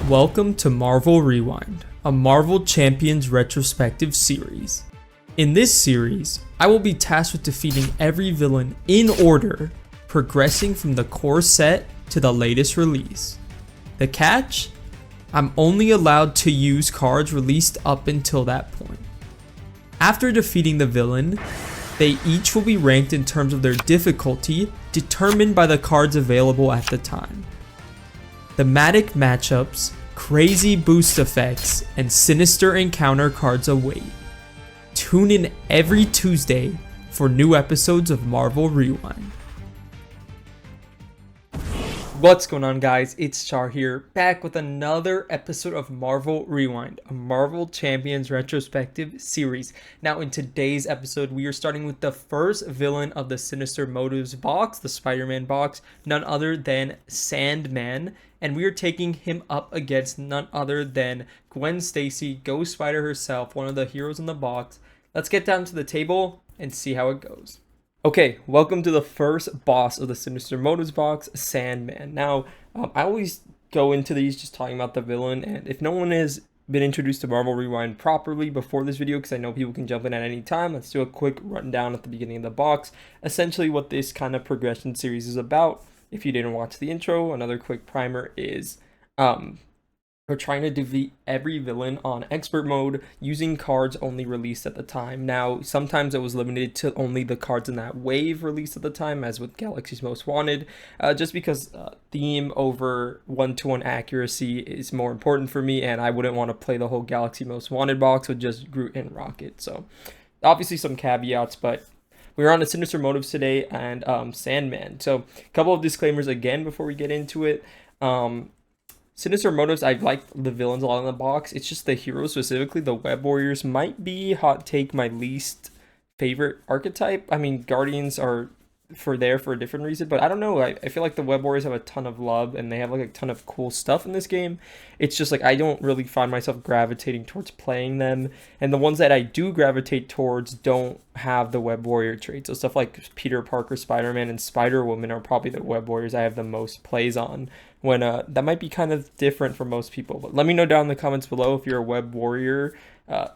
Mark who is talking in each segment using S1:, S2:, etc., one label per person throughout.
S1: Welcome to Marvel Rewind, a Marvel Champions Retrospective Series. In this series, I will be tasked with defeating every villain in order, progressing from the core set to the latest release. The catch? I'm only allowed to use cards released up until that point. After defeating the villain, they each will be ranked in terms of their difficulty, determined by the cards available at the time. Thematic matchups, crazy boost effects, and sinister encounter cards await. Tune in every Tuesday for new episodes of Marvel Rewind. What's going on, guys? It's Char here, back with another episode of Marvel Rewind, a Marvel Champions Retrospective Series. Now, in today's episode, we are starting with the first villain of the Sinister Motives box, the Spider-Man box, none other than Sandman, and we are taking him up against none other than Gwen Stacy, Ghost Spider herself, one of the heroes in the box. Let's get down to the table and see how it goes. Okay, welcome to the first boss of the Sinister Motives box, Sandman. Now, I always go into these just talking about the villain, and if no one has been introduced to Marvel Rewind properly before this video, because I know people can jump in at any time, let's do a quick rundown at the beginning of the box. Essentially what this kind of progression series is about. If you didn't watch the intro, another quick primer is we're trying to defeat every villain on expert mode using cards only released at the time. Now, sometimes it was limited to only the cards in that wave released at the time, as with Galaxy's Most Wanted, just because theme over one-to-one accuracy is more important for me, and I wouldn't want to play the whole Galaxy Most Wanted box with just Groot and Rocket. So, obviously some caveats, but we're on the Sinister Motives today and Sandman. So, a couple of disclaimers again before we get into it. Sinister Motives, I like the villains a lot in the box. It's just the heroes, specifically the Web Warriors, might be, hot take, my least favorite archetype. I mean, Guardians are there for a different reason, but I don't know. I feel like the Web Warriors have a ton of love and they have like a ton of cool stuff in this game. It's just like I don't really find myself gravitating towards playing them, and the ones that I do gravitate towards don't have the Web Warrior traits. So stuff like Peter Parker, Spider-Man, and Spider-Woman are probably the Web Warriors I have the most plays on. When that might be kind of different for most people, but let me know down in the comments below if you're a Web Warrior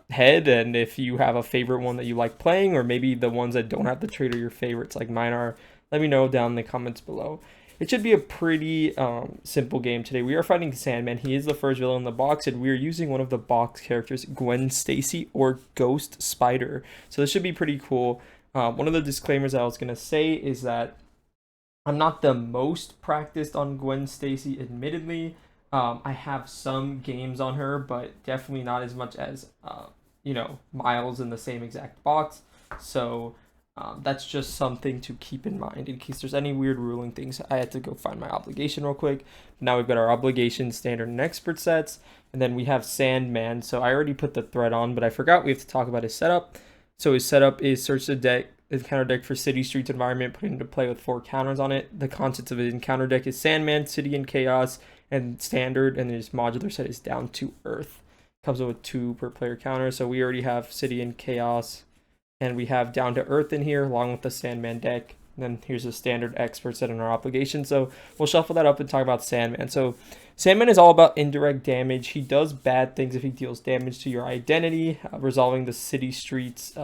S1: head, and if you have a favorite one that you like playing, or maybe the ones that don't have the trait are your favorites like mine are. Let me know down in the comments below. It should be a pretty simple game today. We are fighting Sandman. He is the first villain in the box, and we are using one of the box characters, Gwen Stacy or Ghost Spider. So this should be pretty cool. One of the disclaimers I was going to say is that I'm not the most practiced on Gwen Stacy, admittedly. I have some games on her, but definitely not as much as, Miles in the same exact box. So that's just something to keep in mind in case there's any weird ruling things. I had to go find my obligation real quick. Now we've got our obligation, standard, and expert sets. And then we have Sandman. So I already put the thread on, but I forgot we have to talk about his setup. So his setup is search the deck. The encounter deck for City, Streets, Environment, put into play with 4 counters on it. The concept of his encounter deck is Sandman, City, and Chaos, and Standard, and his modular set is Down to Earth. Comes with 2 per player counter, so we already have City and Chaos, and we have Down to Earth in here, along with the Sandman deck. And then here's a standard expert set in our obligation, so we'll shuffle that up and talk about Sandman. So Sandman is all about indirect damage. He does bad things if he deals damage to your identity, resolving the City, Streets,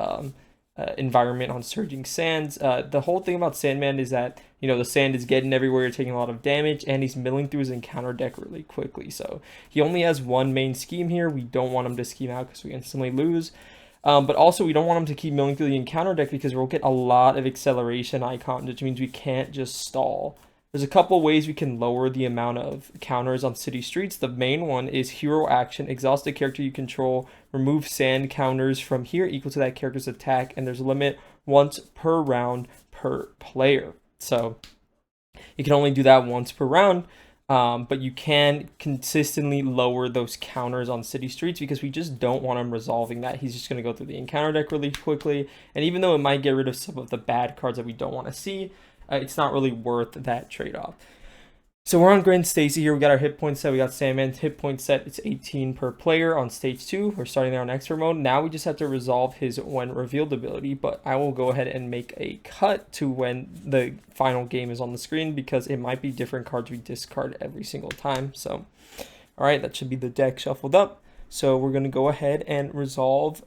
S1: environment on Surging Sands. The whole thing about Sandman is that, the sand is getting everywhere, you're taking a lot of damage, and he's milling through his encounter deck really quickly. So he only has one main scheme here. We don't want him to scheme out because we instantly lose. But also we don't want him to keep milling through the encounter deck because we'll get a lot of acceleration icons, which means we can't just stall. There's a couple ways we can lower the amount of counters on City Streets. The main one is hero action. Exhaust a character you control. Remove sand counters from here equal to that character's attack. And there's a limit once per round per player. So you can only do that once per round. But you can consistently lower those counters on City Streets because we just don't want him resolving that. He's just going to go through the encounter deck really quickly. And even though it might get rid of some of the bad cards that we don't want to see, it's not really worth that trade-off. So we're on Gwen Stacy here. We got our hit point set. We got Sandman's hit point set. It's 18 per player on stage 2. We're starting there on expert mode. Now we just have to resolve his when revealed ability, but I will go ahead and make a cut to when the final game is on the screen because it might be different cards we discard every single time. So All right, that should be the deck shuffled up. So we're going to go ahead and resolve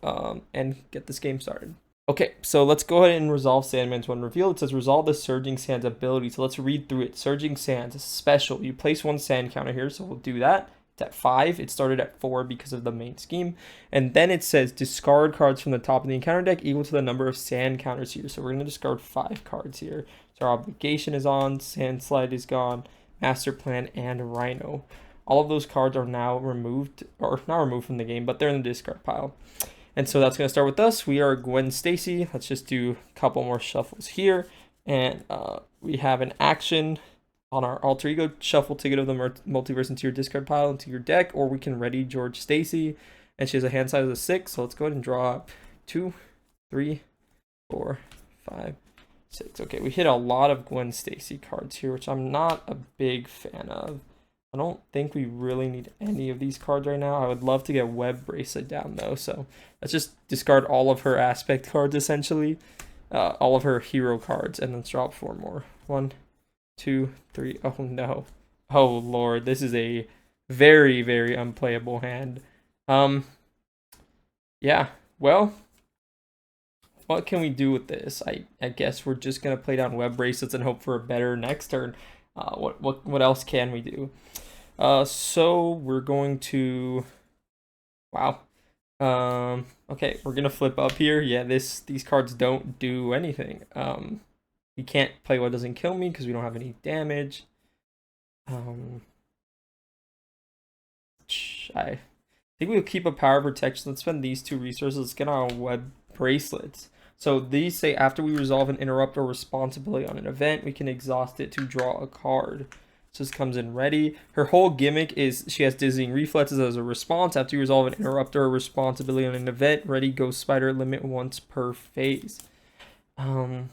S1: and get this game started. Okay, so let's go ahead and resolve Sandman's one reveal. It says resolve the Surging Sands ability. So let's read through it. Surging Sands is special. You place one sand counter here, so we'll do that. It's at 5. It started at 4 because of the main scheme. And then it says discard cards from the top of the encounter deck equal to the number of sand counters here. So we're going to discard 5 cards here. So our obligation is on, Sandslide is gone, Master Plan, and Rhino. All of those cards are now removed, or not removed from the game, but they're in the discard pile. And so that's going to start with us. We are Gwen Stacy. Let's just do a couple more shuffles here. And we have an action on our alter ego. Shuffle ticket of the multiverse into your discard pile, into your deck. Or we can ready George Stacy. And she has a hand size of 6. So let's go ahead and draw 2, 3, 4, 5, 6. Okay, we hit a lot of Gwen Stacy cards here, which I'm not a big fan of. I don't think we really need any of these cards right now. I would love to get Web Bracelet down though, so let's just discard all of her aspect cards essentially, all of her hero cards, and then drop 4 more. 1, 2, 3. Oh no, oh lord, this is a very, very unplayable hand. Yeah, well, what can we do with this? I guess we're just gonna play down Web Bracelets and hope for a better next turn. What else can we do? So we're going to, wow. Okay, we're gonna flip up here. Yeah, these cards don't do anything. We can't play What Doesn't Kill Me because we don't have any damage. I think we'll keep a power protection. Let's spend these 2 resources. Let's get our Web Bracelets. So these say after we resolve an interrupt or responsibility on an event, we can exhaust it to draw a card. So this comes in ready. Her whole gimmick is she has dizzying reflexes as a response. After you resolve an interrupt or responsibility on an event, ready, Ghost Spider, limit once per phase. So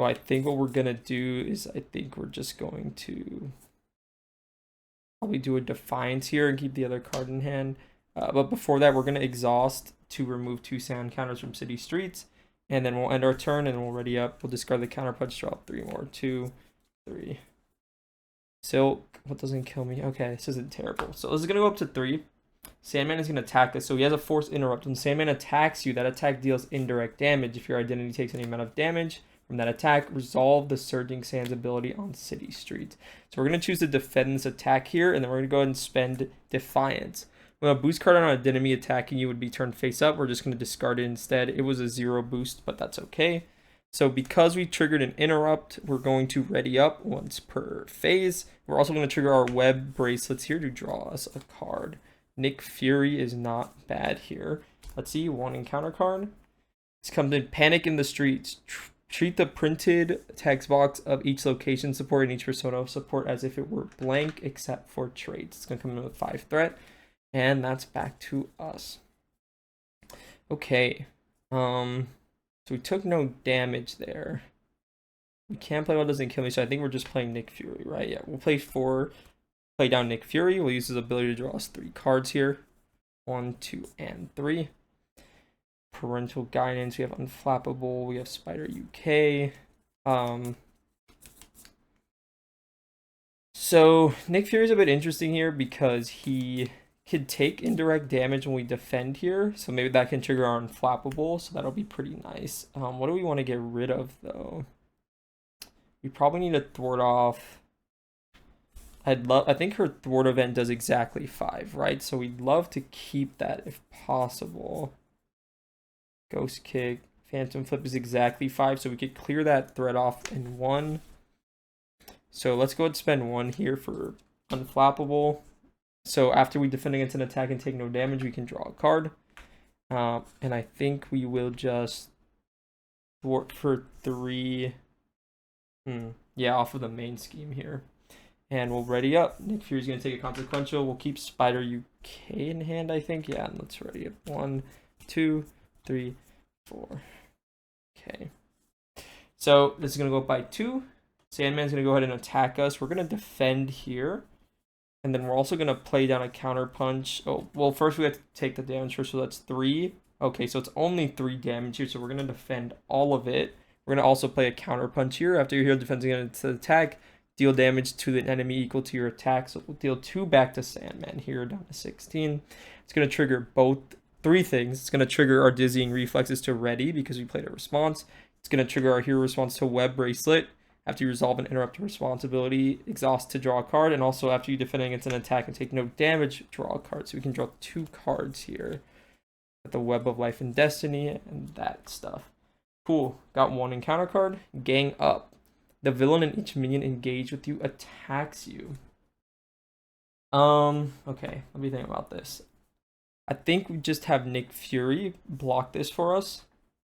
S1: I think what we're going to do is I think we're just going to probably do a Defiance here and keep the other card in hand. But before that, we're going to exhaust to remove 2 sound counters from City Streets. And then we'll end our turn and we'll ready up. We'll discard the counter punch, draw 3 more. 2, 3. Silk, What Doesn't Kill Me. Okay, this isn't terrible. So this is going to go up to 3. Sandman is going to attack us. So he has a force interrupt. When Sandman attacks you, that attack deals indirect damage. If your identity takes any amount of damage from that attack, resolve the Surging Sands ability on City Streets. So we're going to choose to defend this attack here, and then we're going to go ahead and spend Defiance. When a boost card on an enemy attacking you would be turned face up, we're just going to discard it instead. It was a 0 boost, but that's okay. So because we triggered an interrupt, we're going to ready up once per phase. We're also going to trigger our Web Bracelets here to draw us a card. Nick Fury is not bad here. Let's see, 1 encounter card. This comes in Panic in the Streets. Treat the printed text box of each location support and each persona support as if it were blank except for traits. It's going to come in with 5 threat. And that's back to us. Okay. So we took no damage there. We can't play What Doesn't Kill Me, so I think we're just playing Nick Fury, right? Yeah, we'll play down Nick Fury. We'll use his ability to draw us 3 cards here. 1, 2, and 3. Parental Guidance. We have Unflappable. We have Spider UK. So Nick Fury is a bit interesting here because he could take indirect damage when we defend here, so maybe that can trigger our Unflappable, so that'll be pretty nice. What do we want to get rid of though? We probably need to thwart off. I think her thwart event does exactly 5, right? So we'd love to keep that if possible. Ghost Kick, Phantom Flip is exactly 5, so we could clear that threat off in 1. So let's go ahead and spend 1 here for Unflappable. So after we defend against an attack and take no damage, we can draw a card. And I think we will just thwart for 3. Yeah, off of the main scheme here. And we'll ready up. Nick Fury's going to take a consequential. We'll keep Spider UK in hand, I think. Yeah, and let's ready up. 1, 2, 3, 4. Okay. So this is going to go up by 2. Sandman's going to go ahead and attack us. We're going to defend here. And then we're also going to play down a counter punch. Oh, well, first we have to take the damage first, so that's 3. Okay, so it's only 3 damage here, so we're going to defend all of it. We're going to also play a counter punch here. After your hero defends against the attack, deal damage to the enemy equal to your attack. So we'll deal 2 back to Sandman here, down to 16. It's going to trigger three things. It's going to trigger our Dizzying Reflexes to ready because we played a response. It's going to trigger our hero response to Web Bracelet. After you resolve an interrupt responsibility, exhaust to draw a card. And also after you defend against an attack and take no damage, draw a card. So we can draw 2 cards here. With the Web of Life and Destiny and that stuff. Cool. Got 1 encounter card. Gang Up. The villain and each minion engaged with you attacks you. Okay, let me think about this. I think we just have Nick Fury block this for us.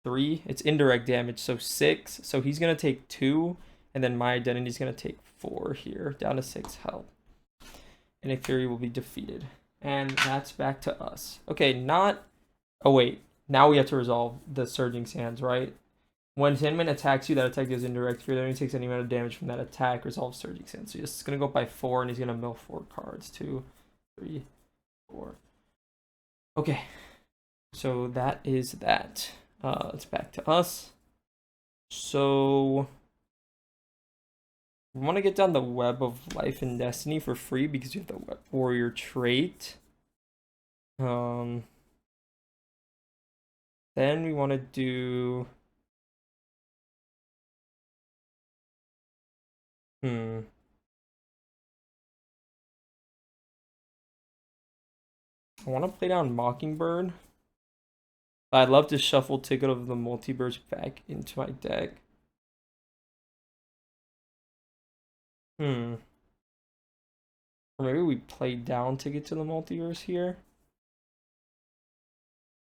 S1: 3. It's indirect damage, so 6. So he's gonna take 2, and then my identity's gonna take 4 here, down to 6 health. And Nick Fury will be defeated. And that's back to us. Okay, oh wait, now we have to resolve the Surging Sands, right? When Sandman attacks you, that attack is indirect. If your enemy takes any amount of damage from that attack, resolve Surging Sands. So he's just going to go up by 4, and he's going to mill 4 cards. 2, 3, 4. Okay. So that is that. It's back to us. So we want to get down the Web of Life and Destiny for free because you have the Web Warrior trait. Then we want to do... I want to play down Mockingbird. But I'd love to shuffle Ticket of the Multiverse back into my deck. Or maybe we play down Ticket to the Multiverse here.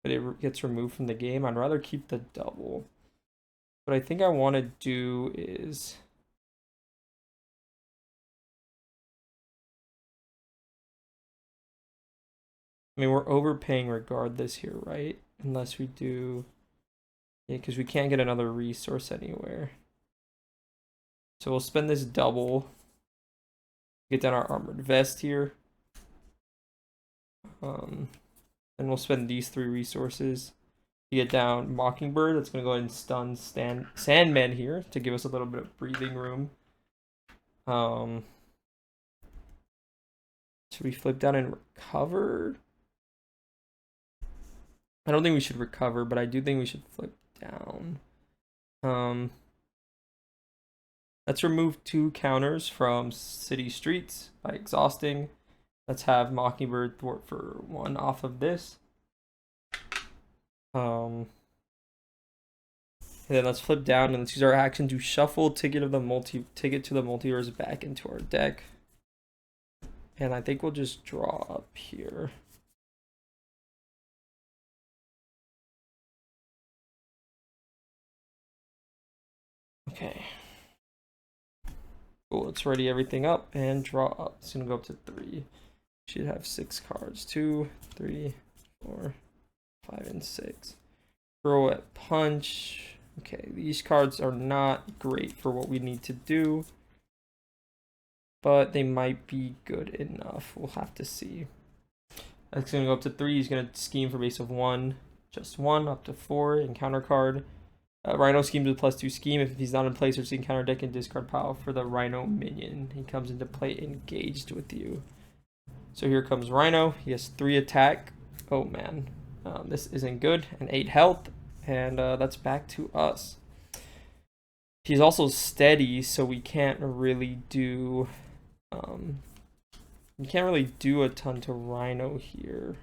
S1: But it gets removed from the game. I'd rather keep the double. What I think I want to do is... I mean, we're overpaying regardless here, right? Unless we do... Yeah, because we can't get another resource anywhere. So we'll spend this double. Get down our Armored Vest here. And we'll spend these 3 resources to get down Mockingbird. That's going to go ahead and stun Sandman here to give us a little bit of breathing room. Should we flip down and recover? I don't think we should recover, but I do think we should flip down. Let's remove 2 counters from City Streets by exhausting. Let's have Mockingbird thwart for 1 off of this. And then let's flip down and let's use our action to shuffle Ticket to the Multiverse back into our deck. And I think we'll just draw up here. Okay. Cool, let's ready everything up and draw up. It's gonna go up to 3. Should have 6 cards. 2, 3, 4, 5, and 6. Throw at punch. Okay, these cards are not great for what we need to do, but they might be good enough. We'll have to see. That's gonna go up to 3. He's gonna scheme for base of 1, just 1, up to 4. Encounter card. Rhino schemes with +2 scheme. If he's not in place or seeing counter deck and discard power for the Rhino minion. He comes into play engaged with you. So here comes Rhino. He has 3 attack. Oh man, this isn't good. And 8 health, and that's back to us. He's also steady, so we can't really do. We can't really do a ton to Rhino here.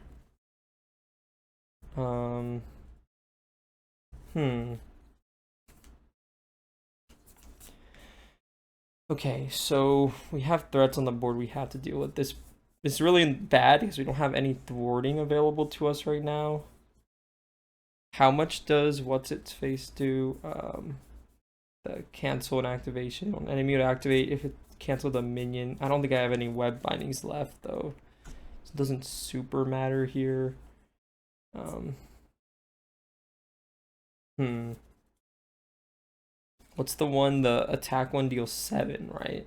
S1: Okay, so we have threats on the board we have to deal with. This is really bad because we don't have any thwarting available to us right now. How much does What's-Its-Face do? The cancel an activation. On enemy to activate if it canceled a minion. I don't think I have any web bindings left though. So it doesn't super matter here. What's the one? The attack one deals 7, right?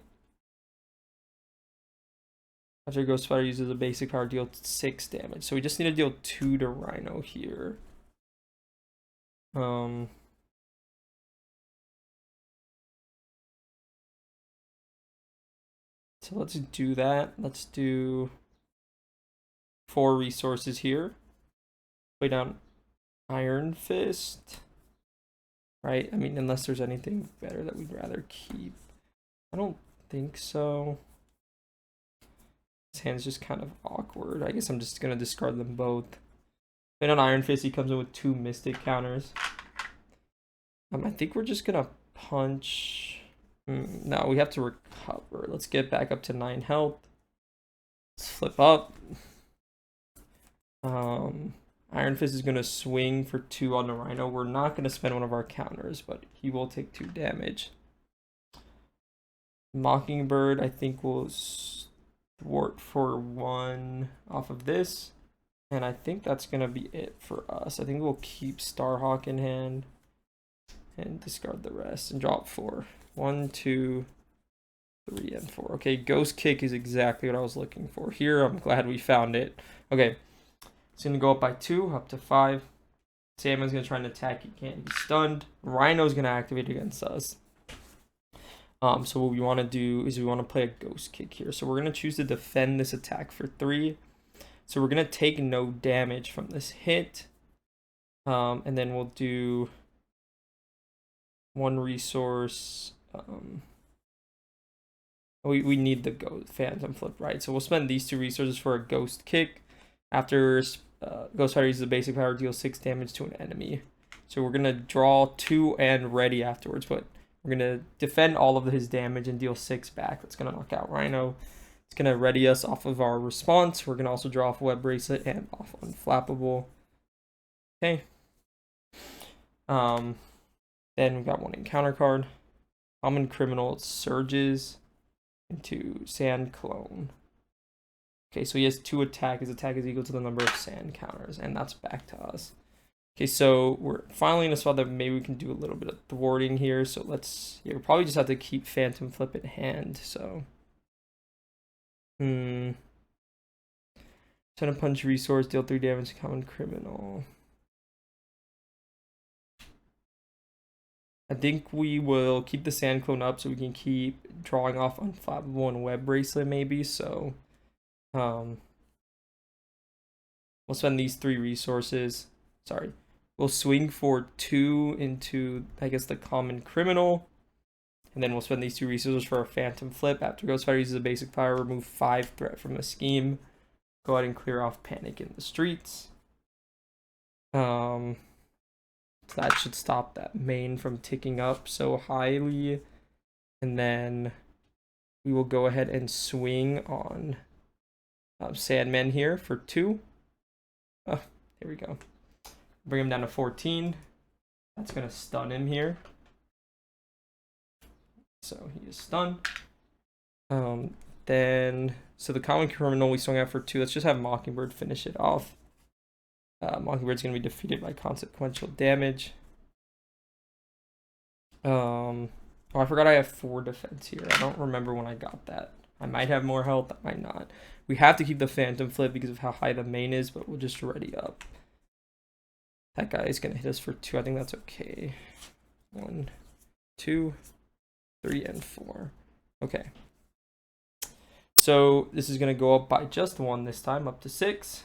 S1: After Ghost Spider uses a basic power, deal 6 damage. So we just need to deal 2 to Rhino here. So let's do that. Let's do 4 resources here. Play down Iron Fist. Right? I mean, unless there's anything better that we'd rather keep. I don't think so. His hand's just kind of awkward. I guess I'm just going to discard them both. Then on Iron Fist, he comes in with 2 Mystic counters. I think we're just going to punch. No, we have to recover. Let's get back up to 9 health. Let's flip up. Iron Fist is going to swing for 2 on the Rhino. We're not going to spend one of our counters, but he will take 2 damage. Mockingbird, I think, will thwart for 1 off of this. And I think that's going to be it for us. I think we'll keep Starhawk in hand and discard the rest and drop 4. 1, 2, 3, and 4. Okay, Ghost Kick is exactly what I was looking for here. I'm glad we found it. Okay, it's going to go up by 2, up to 5. Sandman's going to try and attack. He can't. He's stunned. Rhino's going to activate against us. So what we want to do is we want to play a Ghost Kick here. So we're going to choose to defend this attack for 3. So we're going to take no damage from this hit. And then we'll do 1 resource. We need the Phantom Flip, right? So we'll spend these 2 resources for a Ghost Kick. After Ghost Fighter uses the basic power, deals 6 damage to an enemy. So we're going to draw 2 and ready afterwards, but we're going to defend all of his damage and deal 6 back. That's going to knock out Rhino. It's going to ready us off of our response. We're going to also draw off Web Bracelet and off Unflappable. Okay. Then we've got 1 encounter card. Common Criminal, it surges into Sand Clone. Okay, so he has 2 attack. His attack is equal to the number of sand counters, and that's back to us. Okay, so we're finally in a spot that maybe we can do a little bit of thwarting here. So let's, we'll probably just have to keep Phantom Flip in hand. So, Send a punch resource, deal 3 damage to Common Criminal. I think we will keep the Sand Clone up so we can keep drawing off Unflappable and Web Bracelet maybe. So, we'll spend these 3 resources. Sorry. We'll swing for 2 into, I guess, the Common Criminal. And then we'll spend these 2 resources for a Phantom Flip. After Ghost Fighter uses a basic power, remove 5 threat from a scheme. Go ahead and clear off Panic in the Streets. So that should stop that main from ticking up so highly. And then we will go ahead and swing on Sandman here for 2. Oh, here we go. Bring him down to 14. That's going to stun him here. So he is stunned. So the Common Criminal we swung out for 2. Let's just have Mockingbird finish it off. Mockingbird's going to be defeated by consequential damage. Oh, I forgot I have 4 defense here. I don't remember when I got that. I might have more health, I might not. We have to keep the Phantom Flip because of how high the main is, but we'll just ready up. That guy is going to hit us for 2. I think that's okay. 1, 2, 3, and 4. Okay. So this is going to go up by just 1 this time, up to 6.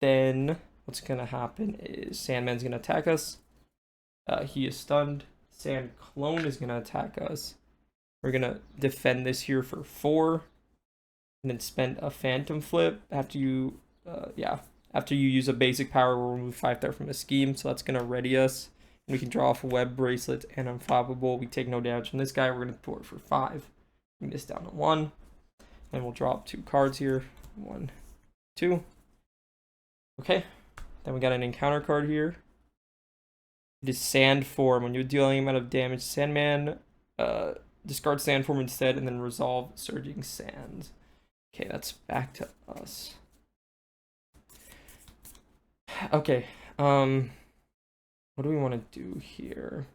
S1: Then what's going to happen is Sandman's going to attack us. He is stunned. Sand Clone is going to attack us. We're going to defend this here for 4. And then spend a Phantom Flip after you, after you use a basic power, we'll remove 5 threat from a scheme. So that's going to ready us. And we can draw off Web Bracelets and Unflappable. We take no damage from this guy. We're going to thwart for 5. Bring this down to 1. And we'll draw up 2 cards here. 1, 2. Okay. Then we got an encounter card here. It is Sand Form. When you're dealing amount of damage, Sandman, discard Sand Form instead, and then resolve Surging Sands. Okay, that's back to us. Okay, what do we want to do here?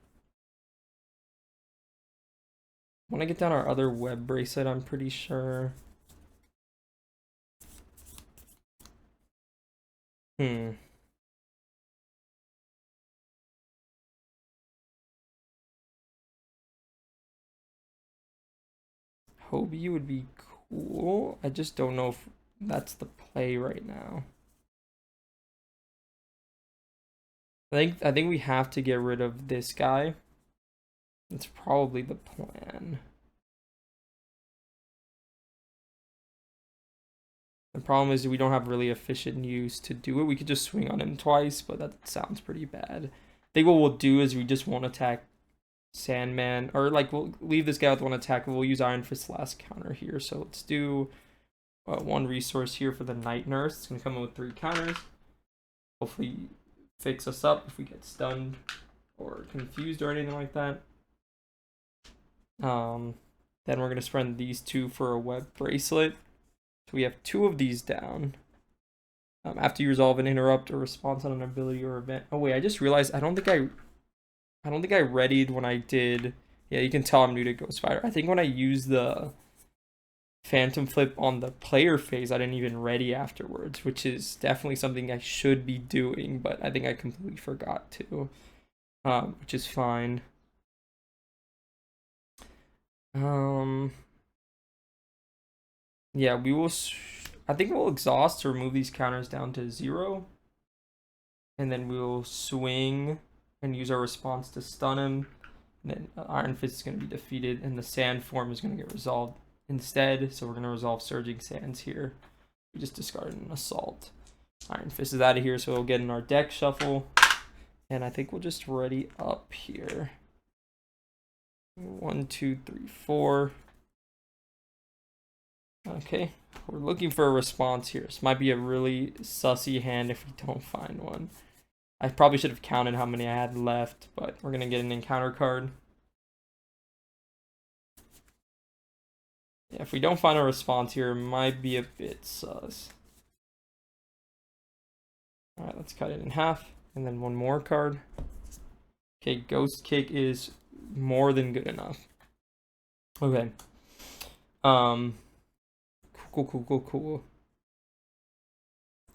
S1: I want to get down our other Web Bracelet, I'm pretty sure. Kobe would be cool. I just don't know if that's the play right now. I think we have to get rid of this guy. That's probably the plan. The problem is we don't have really efficient use to do it. We could just swing on him twice, but that sounds pretty bad. I think what we'll do is we just won't attack Sandman, or like we'll leave this guy with one attack, and we'll use Iron Fist's last counter here. So let's do one resource here for the Night Nurse. It's gonna come in with 3 counters. Hopefully fix us up if we get stunned or confused or anything like that. Then we're gonna spend these 2 for a web bracelet. So we have 2 of these down. After you resolve an interrupt or response on an ability or event. Oh wait, I just realized I don't think I readied when I did. Yeah, you can tell I'm new to Ghostfire. I think when I used the Phantom Flip on the player phase, I didn't even ready afterwards, which is definitely something I should be doing, but I think I completely forgot to, which is fine. Yeah, we will. I think we'll exhaust to remove these counters down to 0, and then we'll swing and use our response to stun him. And then Iron Fist is going to be defeated, and the Sand form is going to get resolved instead. So we're going to resolve Surging Sands here. We just discarded an Assault. Iron Fist is out of here, so we'll get in our deck shuffle. And I think we'll just ready up here. 1, 2, 3, 4. Okay, we're looking for a response here. This might be a really sussy hand if we don't find one. I probably should have counted how many I had left, but we're going to get an encounter card. Yeah, if we don't find a response here, it might be a bit sus. Alright, let's cut it in half. And then 1 more card. Okay, Ghost Kick is more than good enough. Okay. Cool.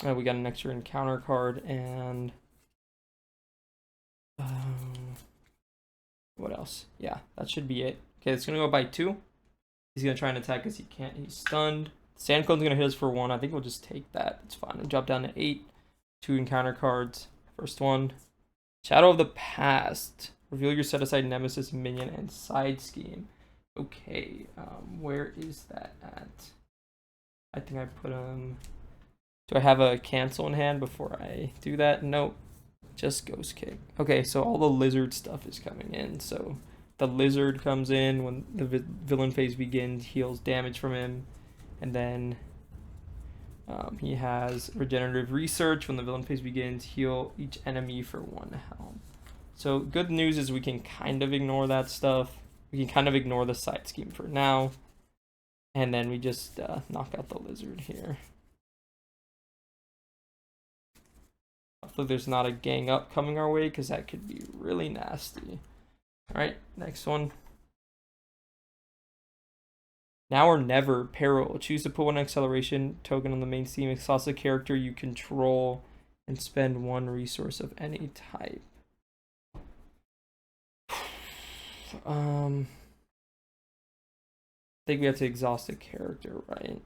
S1: We got an extra encounter card, and what else? Yeah, that should be it. Okay, it's gonna go by 2. He's gonna try and attack us. He can't. He's stunned. Sand Clone's gonna hit us for 1. I think we'll just take that. It's fine. And drop down to 8. 2 encounter cards. First one, Shadow of the Past. Reveal your set aside nemesis, minion, and side scheme. Okay, where is that at? I think I put do I have a cancel in hand before I do that? Nope. Just Ghost Kick. Okay, so all the lizard stuff is coming in. So the lizard comes in when the villain phase begins, heals damage from him, and then he has regenerative research. When the villain phase begins, heal each enemy for 1 health. So good news is we can kind of ignore that stuff. We can kind of ignore the side scheme for now. And then we just knock out the lizard here. Hopefully there's not a gang up coming our way, because that could be really nasty. Alright, next one. Now or never, Peril. Choose to put 1 acceleration token on the main theme. Exhaust a character you control and spend 1 resource of any type. I think we have to exhaust a character, right?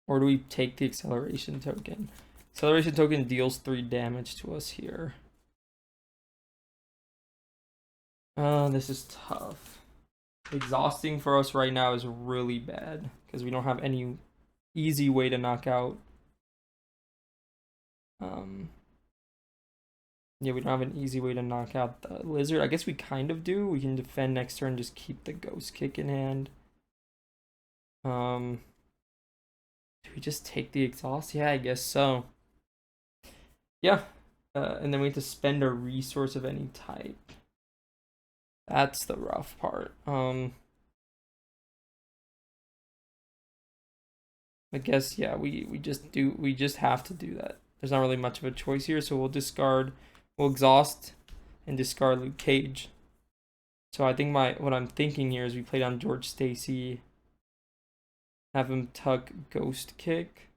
S1: Or do we take the acceleration token? Acceleration token deals 3 damage to us here. This is tough. Exhausting for us right now is really bad, because we don't have any easy way to knock out. Yeah, we don't have an easy way to knock out the lizard. I guess we kind of do. We can defend next turn, just keep the Ghost Kick in hand. Do we just take the exhaust? Yeah, I guess so. Yeah. And then we have to spend a resource of any type. That's the rough part. I guess, yeah, we just have to do that. There's not really much of a choice here, so we'll discard. We'll exhaust and discard Luke Cage. So I think what I'm thinking here is we play down George Stacy, have him tuck Ghost Kick,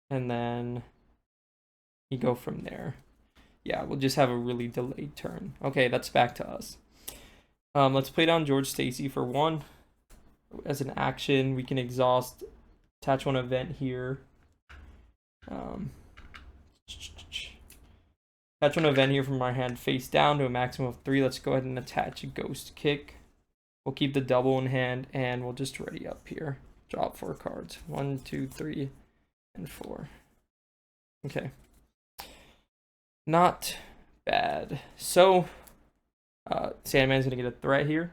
S1: and then you go from there. Yeah, we'll just have a really delayed turn. Okay, that's back to us. Let's play down George Stacy for 1. As an action, we can exhaust, attach 1 event here. Attach 1 event here from our hand face down to a maximum of 3. Let's go ahead and attach a Ghost Kick. We'll keep the double in hand, and we'll just ready up here. Drop 4 cards. 1, 2, 3, and 4. Okay. Not bad. So, Sandman's going to get a threat here.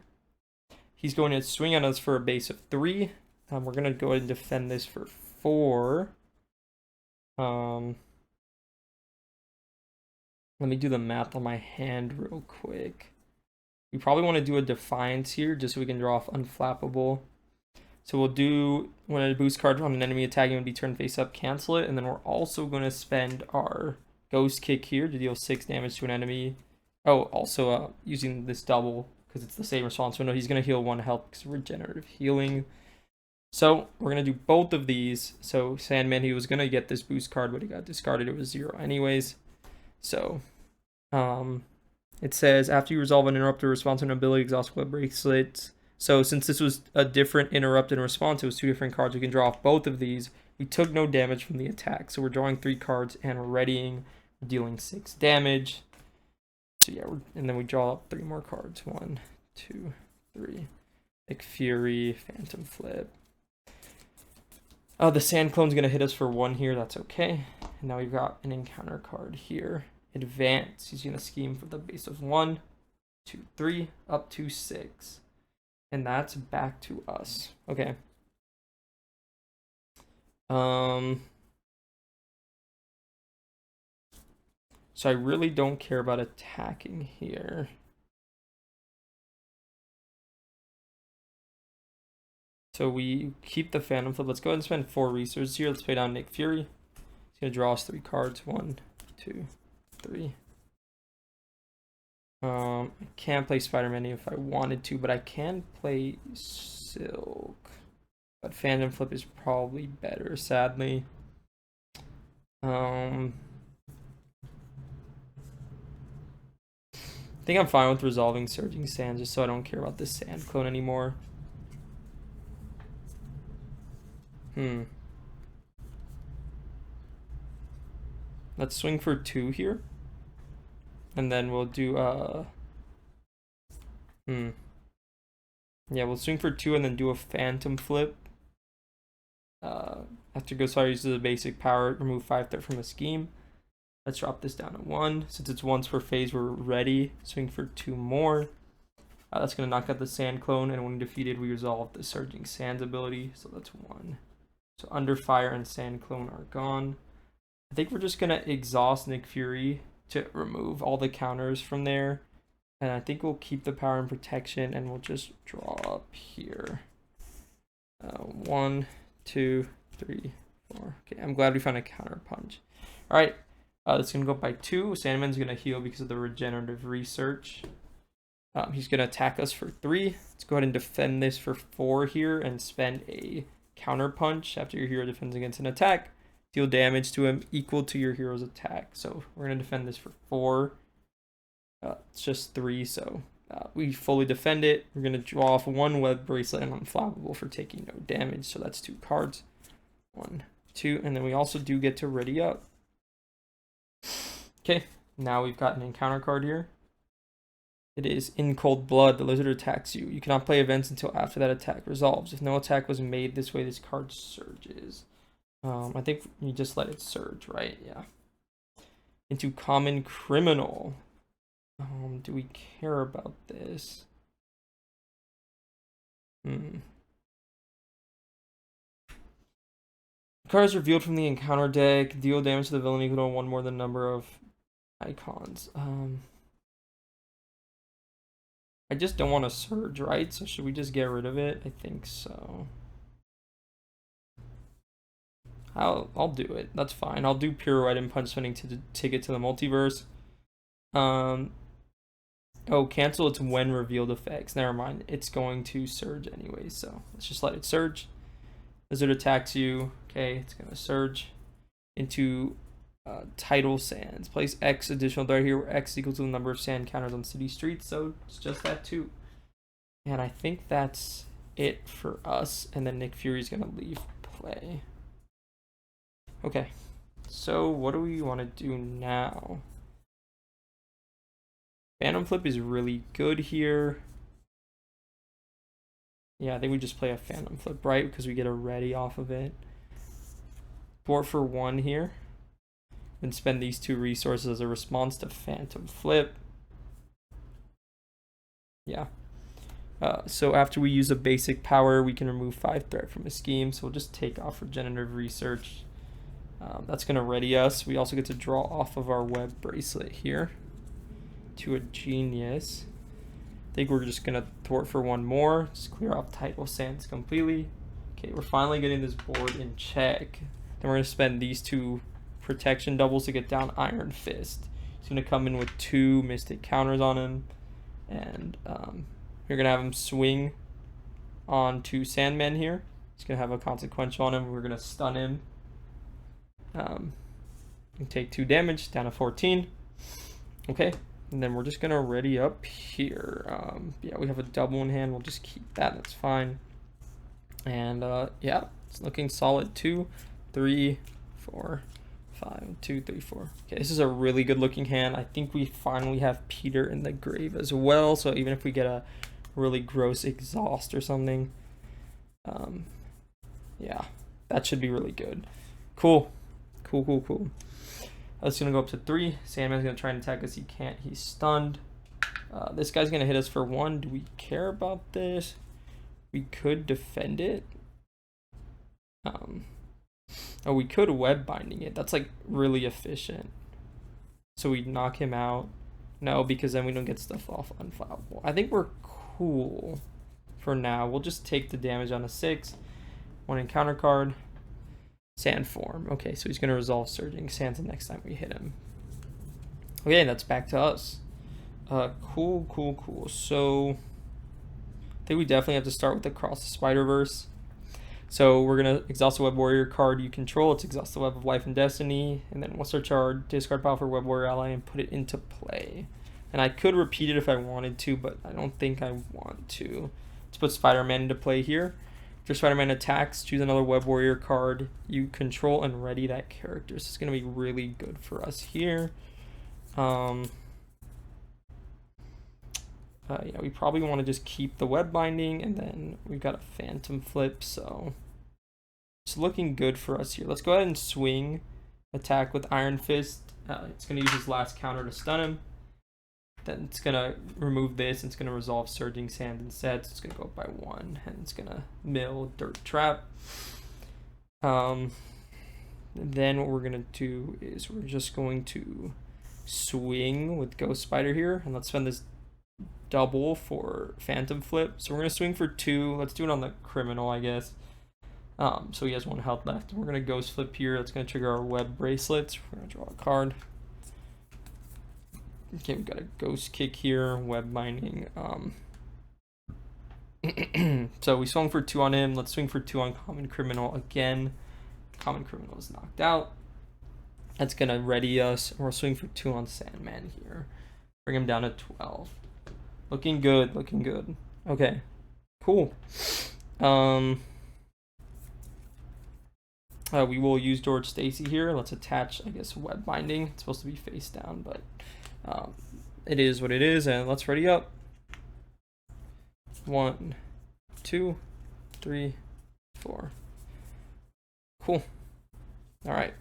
S1: He's going to swing on us for a base of 3. We're going to go ahead and defend this for 4. Let me do the math on my hand real quick. We probably want to do a Defiance here just so we can draw off Unflappable. So we'll do, when a boost card on an enemy attacking would be turned face up, cancel it. And then we're also going to spend our Ghost Kick here to deal 6 damage to an enemy. Oh, also using this double because it's the same response window. He's going to heal 1 health because of regenerative healing. So we're going to do both of these. So Sandman, he was going to get this boost card, but he got discarded. It was 0 anyways. So it says after you resolve an interrupted response on an ability, exhaust web bracelets. So since this was a different interrupted response, it was 2 different cards. We can draw off both of these. We took no damage from the attack. So we're drawing 3 cards and we're readying, dealing 6 damage. So yeah, and then we draw up 3 more cards. 1, 2, 3. Like Fury, Phantom Flip. The Sand Clone's going to hit us for 1 here. That's okay. And now we've got an encounter card here. Advance. He's going to scheme for the base of 1, 2, 3, up to 6. And that's back to us. Okay. So I really don't care about attacking here. So we keep the Phantom Flip. Let's go ahead and spend 4 resources here. Let's play down Nick Fury. He's going to draw us 3 cards. 1, 2, 3. I can't play Spider-Man if I wanted to, but I can play Silk. But Phantom Flip is probably better, sadly. I think I'm fine with resolving Surging Sand just so I don't care about this Sand Clone anymore. Let's swing for 2 here. And then we'll do, yeah, we'll swing for 2 and then do a Phantom Flip. After Ghostfire uses a basic power, remove 5 threat from a scheme. Let's drop this down to 1. Since it's once per phase, we're ready. Swing for 2 more. That's going to knock out the Sand Clone, and when defeated, we resolve the Surging Sands ability. So that's 1. So Under Fire and Sand Clone are gone. I think we're just going to exhaust Nick Fury to remove all the counters from there. And I think we'll keep the power and protection, and we'll just draw up here. 1, 2, 3, 4. Okay, I'm glad we found a counter punch. All right, that's going to go up by 2. Sandman's going to heal because of the regenerative research. He's going to attack us for 3. Let's go ahead and defend this for 4 here and spend a counter punch after your hero defends against an attack. Deal damage to him equal to your hero's attack. So we're going to defend this for 4. It's just 3, so we fully defend it. We're going to draw off 1 web bracelet and Unflappable for taking no damage. So that's 2 cards. 1, 2, and then we also do get to ready up. Okay, now we've got an encounter card here. It is In Cold Blood. The lizard attacks you. You cannot play events until after that attack resolves. If no attack was made this way, this card surges. I think you just let it surge, right? Yeah. Into Common Criminal. Do we care about this? Card is revealed from the encounter deck. Deal damage to the villain equal to 1 more than number of icons. I just don't want to surge, right? So should we just get rid of it? I think so. I'll do it. That's fine. I'll do Pirouette and Punch Spinning to take it to the multiverse. Oh, cancel its when revealed effects. Never mind. It's going to surge anyway, so let's just let it surge. Lizard attacks you. Okay, it's going to surge into tidal sands. Place X additional threat here where X equals to the number of sand counters on city streets. So it's just that too. And I think that's it for us. And then Nick Fury's going to leave play. Okay. So what do we want to do now? Phantom Flip is really good here. Yeah, I think we just play a Phantom Flip, right? Because we get a ready off of it. Thwart for 1 here. And spend these 2 resources as a response to Phantom Flip. Yeah. So after we use a basic power, we can remove 5 threat from a scheme. So we'll just take off Regenerative Research. That's going to ready us. We also get to draw off of our web bracelet here to a genius. I think we're just going to thwart for 1 more. Just clear off tidal sands completely. Okay, we're finally getting this board in check. Then we're going to spend these 2 protection doubles to get down Iron Fist. He's going to come in with 2 Mystic counters on him. And you're going to have him swing on to Sandman here. He's going to have a consequential on him. We're going to stun him. And take 2 damage, down to 14. Okay, and then we're just going to ready up here. Yeah, we have a double in hand. We'll just keep that. That's fine. And yeah, it's looking solid. 2, 3, 4, 5, 2, 3, 4. Okay, this is a really good looking hand. I think we finally have Peter in the grave as well. So even if we get a really gross exhaust or something, yeah, that should be really good. Cool. That's gonna go up to 3. Sandman's gonna try and attack us. He can't. He's stunned. This guy's gonna hit us for 1. Do we care about this? We could defend it. Oh, we could web binding it. That's like really efficient. So we knock him out. No, because then we don't get stuff off unfilable. I think we're cool for now. We'll just take the damage on a 6. 1 encounter card. Sand form. Okay, so he's going to resolve Surging Sands the next time we hit him. Okay, that's back to us. Cool. So I think we definitely have to start with Across the Spider-Verse. So we're going to exhaust the Web Warrior card you control. It's exhaust the Web of Life and Destiny. And then once our charge, discard power for Web Warrior ally and put it into play. And I could repeat it if I wanted to, but I don't think I want to. Let's put Spider-Man into play here. If your Spider-Man attacks, choose another Web Warrior card you control and ready that character. So it's going to be really good for us here. Yeah, we probably want to just keep the web binding, and then we've got a Phantom Flip, so it's looking good for us here. Let's go ahead and swing, attack with Iron Fist. It's going to use his last counter to stun him. Then it's going to remove this, and it's going to resolve Surging Sand instead, so it's going to go up by 1, and it's going to mill Dirt Trap. Then what we're going to do is we're just going to swing with Ghost Spider here, and let's spend this double for Phantom Flip. So we're going to swing for 2. Let's do it on the criminal, I guess. So he has 1 health left. We're going to Ghost Flip here. That's going to trigger our web bracelets. We're going to draw a card. Okay, we've got a Ghost Kick here, web binding. So we swung for 2 on him. Let's swing for 2 on Common Criminal again. Common Criminal is knocked out. That's going to ready us. We'll swing for 2 on Sandman here. Bring him down to 12. Looking good, looking good. Okay, cool. We will use George Stacy here. Let's attach, I guess, web binding. It's supposed to be face down, but it is what it is. And let's ready up. 1, 2, 3, 4. Cool. All right.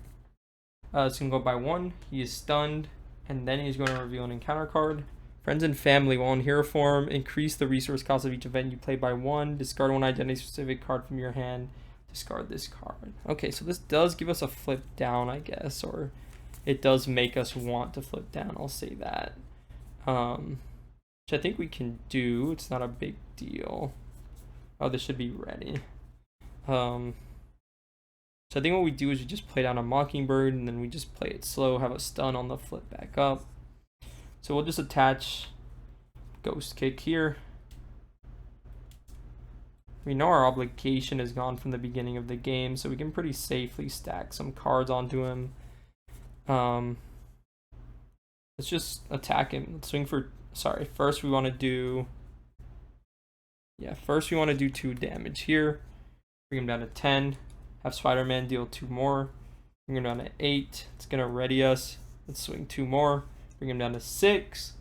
S1: It's gonna go by 1. He is stunned, and then he's going to reveal an encounter card. Friends and family, while in hero form, increase the resource cost of each event you play by 1. Discard 1 identity-specific card from your hand. Discard this card. Okay, so this does give us a flip down, I guess, or it does make us want to flip down. I'll say that. Which I think we can do. It's not a big deal. Oh, this should be ready. So I think what we do is we just play down a Mockingbird, and then we just play it slow, have a stun on the flip back up. So we'll just attach Ghost Kick here. We know our obligation is gone from the beginning of the game, so we can pretty safely stack some cards onto him. Um, let's just attack him. Let's swing for. Sorry. First we want to do. Yeah. First we want to do 2 damage here. Bring him down to 10. Have Spider-Man deal 2 more. Bring him down to 8. It's gonna ready us. Let's swing 2 more. Bring him down to 6.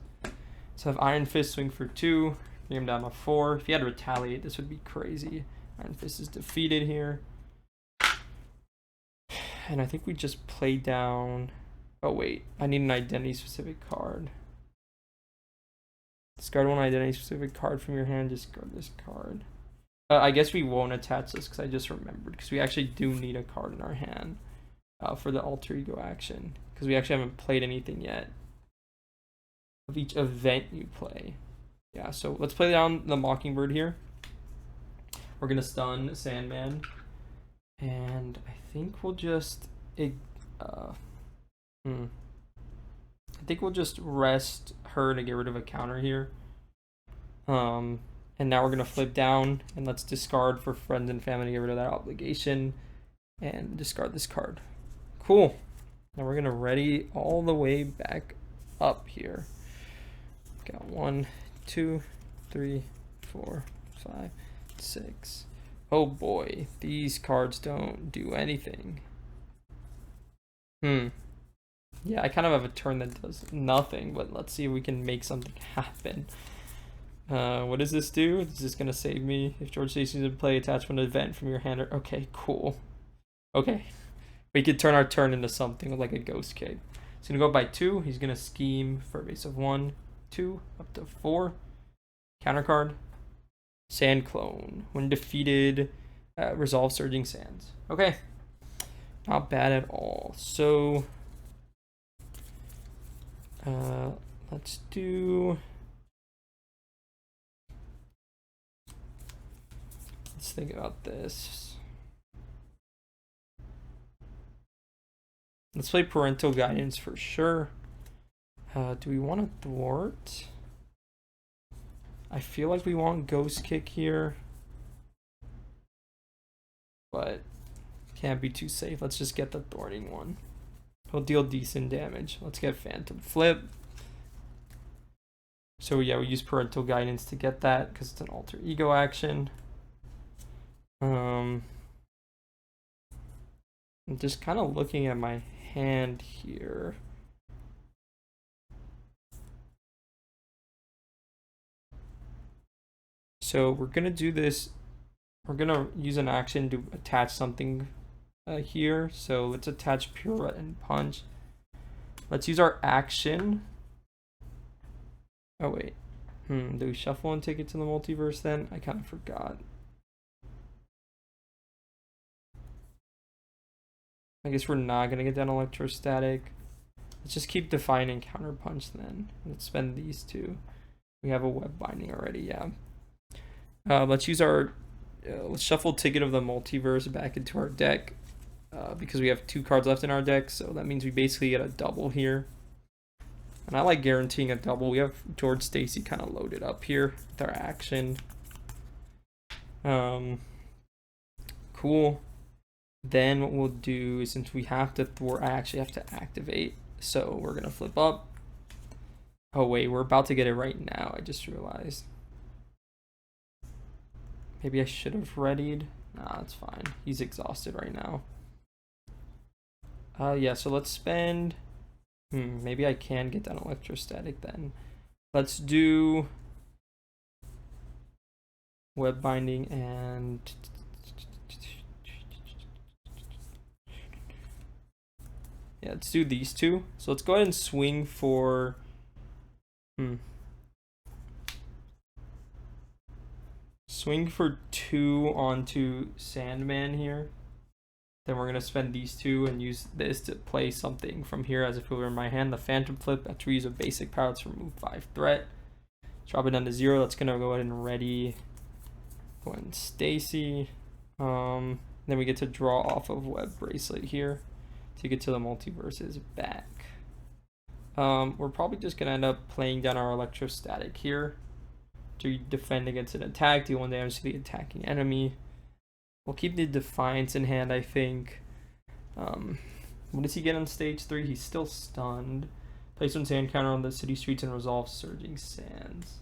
S1: So have Iron Fist swing for 2. Bring him down to 4. If he had to retaliate, this would be crazy. Iron Fist is defeated here. And I think we just play down. Oh wait, I need an identity specific card. Discard 1 identity specific card from your hand. Discard this card. I guess we won't attach this because I just remembered. Because we actually do need a card in our hand for the alter ego action. Because we actually haven't played anything yet of each event you play. Yeah, so let's play down the Mockingbird here. We're going to stun Sandman. And I think we'll just... I think we'll just rest her to get rid of a counter here. And now we're going to flip down, and let's discard for friends and family to get rid of that obligation, and discard this card. Cool. Now we're going to ready all the way back up here. Got 1, 2, 3, 4, 5, 6. Oh boy, these cards don't do anything. Yeah, I kind of have a turn that does nothing, but let's see if we can make something happen. What does this do? Is this going to save me? If George Stacy's in play, attach one event from your hand. Okay, cool. Okay. We could turn our turn into something like a ghost kick. He's going to go by 2. He's going to scheme for a base of 1, 2, up to 4. Counter card. Sand Clone. When defeated, resolve Surging Sands. Okay. Not bad at all. So, let's do... Let's think about this. Let's play Parental Guidance for sure. Do we want to thwart? I feel like we want Ghost Kick here, but can't be too safe. Let's just get the thwarting one. He'll deal decent damage. Let's get Phantom Flip. So yeah, we use Parental Guidance to get that because it's an alter ego action. I'm just kind of looking at my hand here. So we're gonna do this. We're gonna use an action to attach something here. So let's attach Pirouette and Punch. Let's use our action. Oh wait, do we shuffle and take it to the multiverse then? I kind of forgot. I guess we're not gonna get that electrostatic. Let's just keep defining counter punch then. Let's spend these 2. We have a web binding already, yeah. Let's use our let's shuffle Ticket of the Multiverse back into our deck because we have 2 cards left in our deck, so that means we basically get a double here. And I like guaranteeing a double. We have George Stacy kind of loaded up here with our action. Cool. Then what we'll do is, since we have to thwart, I actually have to activate. So we're gonna flip up. Oh wait, we're about to get it right now. I just realized. Maybe I should have readied. Nah, that's fine. He's exhausted right now. Yeah, so let's spend... maybe I can get that electrostatic then. Let's do... web binding and... yeah, let's do these 2. So let's go ahead and swing for... swing for 2 onto Sandman here. Then we're going to spend these 2 and use this to play something from here as if it were in my hand. The Phantom Flip, after we use a basic power to remove 5 threat. Drop it down to 0. That's going to go ahead and ready. Go ahead and Stacy. Then we get to draw off of Web Bracelet here to get to the multiverse's back. We're probably just going to end up playing down our electrostatic here to defend against an attack, deal 1 damage to the attacking enemy. We'll keep the Defiance in hand, I think. What does he get on stage 3? He's still stunned. Place one sand counter on the city streets and resolve surging sands.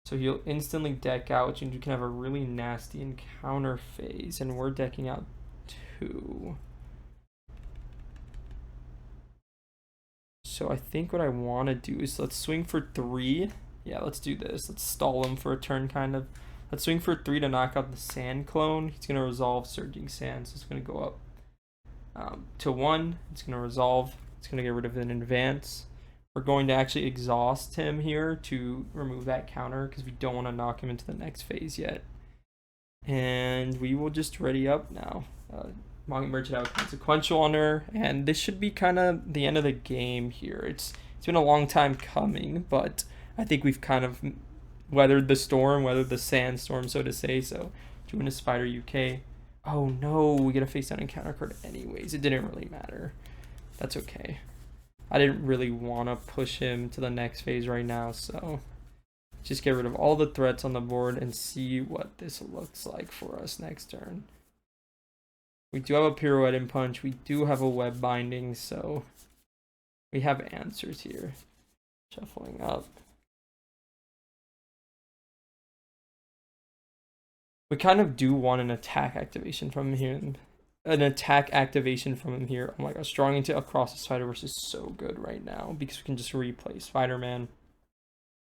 S1: So he'll instantly deck out, which means you can have a really nasty encounter phase, and we're decking out 2. So I think what I want to do is let's swing for 3. Yeah, let's do this. Let's stall him for a turn, kind of. Let's swing for 3 to knock out the sand clone. He's going to resolve surging sands. So it's going to go up to 1. It's going to resolve. It's going to get rid of an advance. We're going to actually exhaust him here to remove that counter because we don't want to knock him into the next phase yet. And we will just ready up now. Merchant out consequential on her, and this should be kind of the end of the game here. It's been a long time coming, but I think we've kind of weathered the storm, weathered the sandstorm, so to say. So doing a Spider UK. Oh no, we get a face down encounter card anyways. It didn't really matter. That's okay. I didn't really want to push him to the next phase right now, so just get rid of all the threats on the board and see what this looks like for us next turn. We do have a pirouette and punch. We do have a web binding, so we have answers here. Shuffling up. We kind of do want an attack activation from him. An attack activation from him here. Oh my gosh, strong into across the Spider-Verse is so good right now because we can just replay Spider-Man.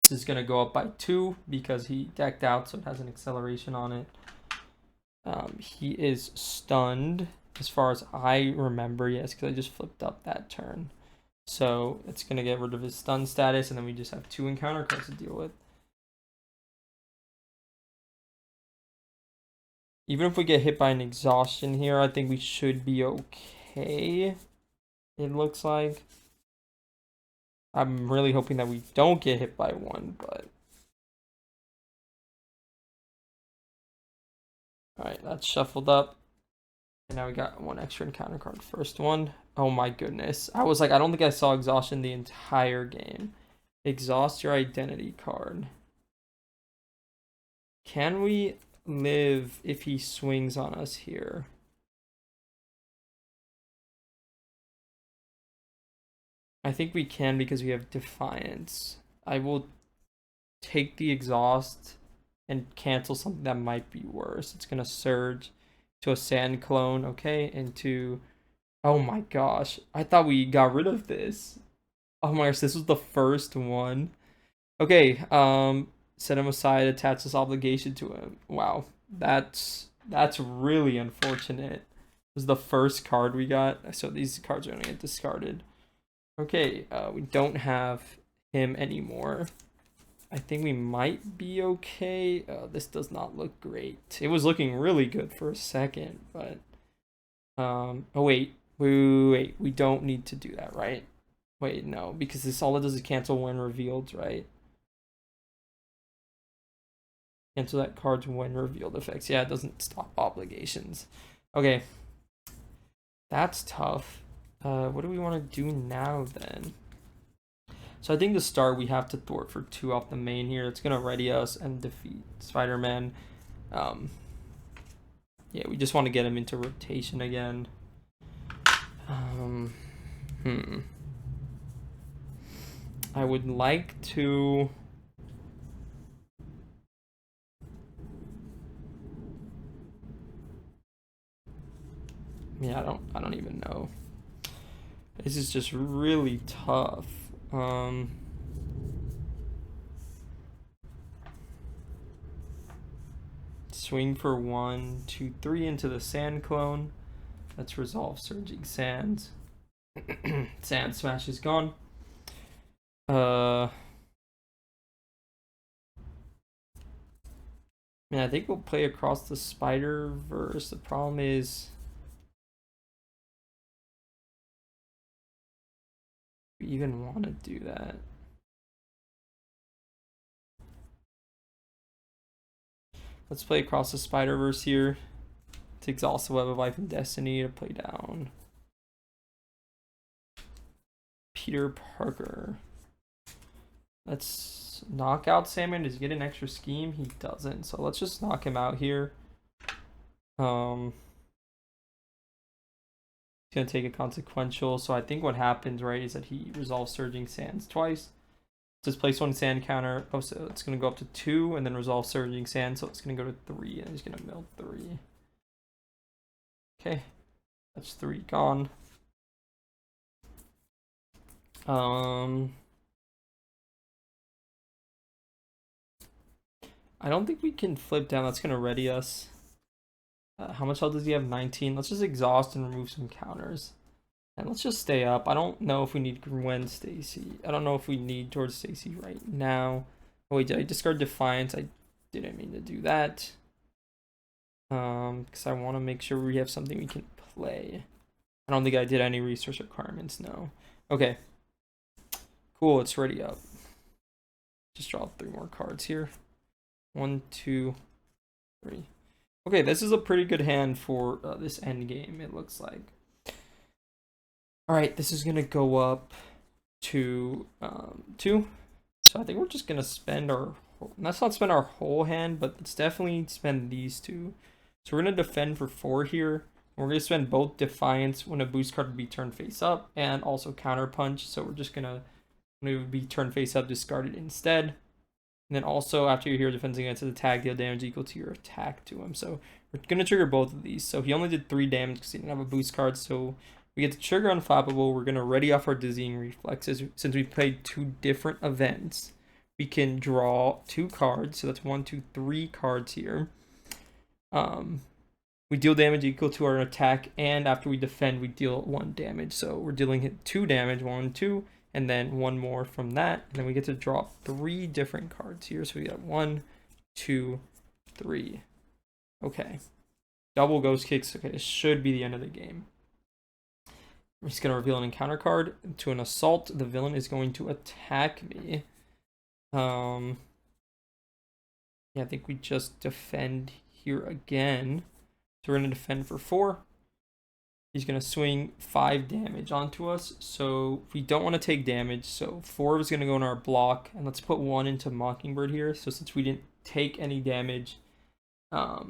S1: This is going to go up by 2 because he decked out, so it has an acceleration on it. He is stunned as far as I remember, yes, because I just flipped up that turn. So it's going to get rid of his stun status, and then we just have 2 encounter cards to deal with. Even if we get hit by an exhaustion here, I think we should be okay. It looks like. I'm really hoping that we don't get hit by one, but... Alright, that's shuffled up. And now we got 1 extra encounter card. First one. Oh my goodness. I was like, I don't think I saw exhaustion the entire game. Exhaust your identity card. Can we live if he swings on us here? I think we can because we have Defiance. I will take the exhaust and cancel something that might be worse. It's gonna surge to a sand clone, okay, into... Oh my gosh, I thought we got rid of this. Oh my gosh, this was the first one. Okay, set him aside, attach this obligation to him. Wow, that's really unfortunate. It was the first card we got, so these cards are gonna get discarded. Okay, we don't have him anymore. I think we might be okay. This does not look great. It was looking really good for a second, but oh wait, we don't need to do that, right? Wait, no, because this all it does is cancel when revealed, right? Cancel that card's when revealed effects. Yeah, it doesn't stop obligations. Okay, that's tough. What do we want to do now then? So I think to start we have to thwart for 2 off the main here. It's gonna ready us and defeat Spider-Man. Yeah, we just want to get him into rotation again. I would like to... Yeah, I don't even know. This is just really tough. Swing for 1, 2, 3 into the sand clone. Let's resolve surging sands. Sand smash is gone. Man, I think we'll play across the Spider-Verse. The problem is we even want to do that. Let's play across the Spider-Verse here to exhaust the Web of Life and Destiny to play down Peter Parker. Let's knock out Sandman. Does he get an extra scheme? He doesn't. So let's just knock him out here. going to take a consequential. So I think what happens, right, is that he resolves Surging Sands twice. Just place one sand counter. Oh, so it's going to go up to 2 and then resolve Surging Sand. So it's going to go to 3 and he's going to mill 3. Okay. That's 3 gone. I don't think we can flip down. That's going to ready us. How much health does he have? 19. Let's just exhaust and remove some counters. And let's just stay up. I don't know if we need Gwen Stacy. I don't know if we need George Stacy right now. Oh wait, did I discard Defiance? I didn't mean to do that. Because I want to make sure we have something we can play. I don't think I did any resource requirements, no. Okay. Cool, it's ready up. Just draw 3 more cards here. 1, 2, 3. Okay, this is a pretty good hand for this end game, it looks like. Alright, this is going to go up to 2. So I think we're just going to spend our... Let's not spend our whole hand, but let's definitely spend these 2. So we're going to defend for 4 here. We're going to spend both Defiance when a boost card would be turned face up, and also Counter Punch. So we're just going to, when it would be turned face up, discard it instead. And then also, after you're here defending against an attack, deal damage equal to your attack to him. So we're going to trigger both of these. So he only did 3 damage because he didn't have a boost card. So we get to trigger Unflappable. We're going to ready off our Dizzying Reflexes. Since we played 2 different events, we can draw 2 cards. So that's 1, 2, 3 cards here. We deal damage equal to our attack, and after we defend, we deal 1 damage. So we're dealing 2 damage, 1, 2, and then 1 more from that. And then we get to draw 3 different cards here. So we got 1, 2, 3. Okay. Double Ghost Kicks. Okay, this should be the end of the game. We're just going to reveal an encounter card. To an assault, the villain is going to attack me. Yeah, I think we just defend here again. So we're going to defend for 4. He's going to swing 5 damage onto us. So we don't want to take damage. So 4 is going to go in our block. And let's put 1 into Mockingbird here. So since we didn't take any damage. Oh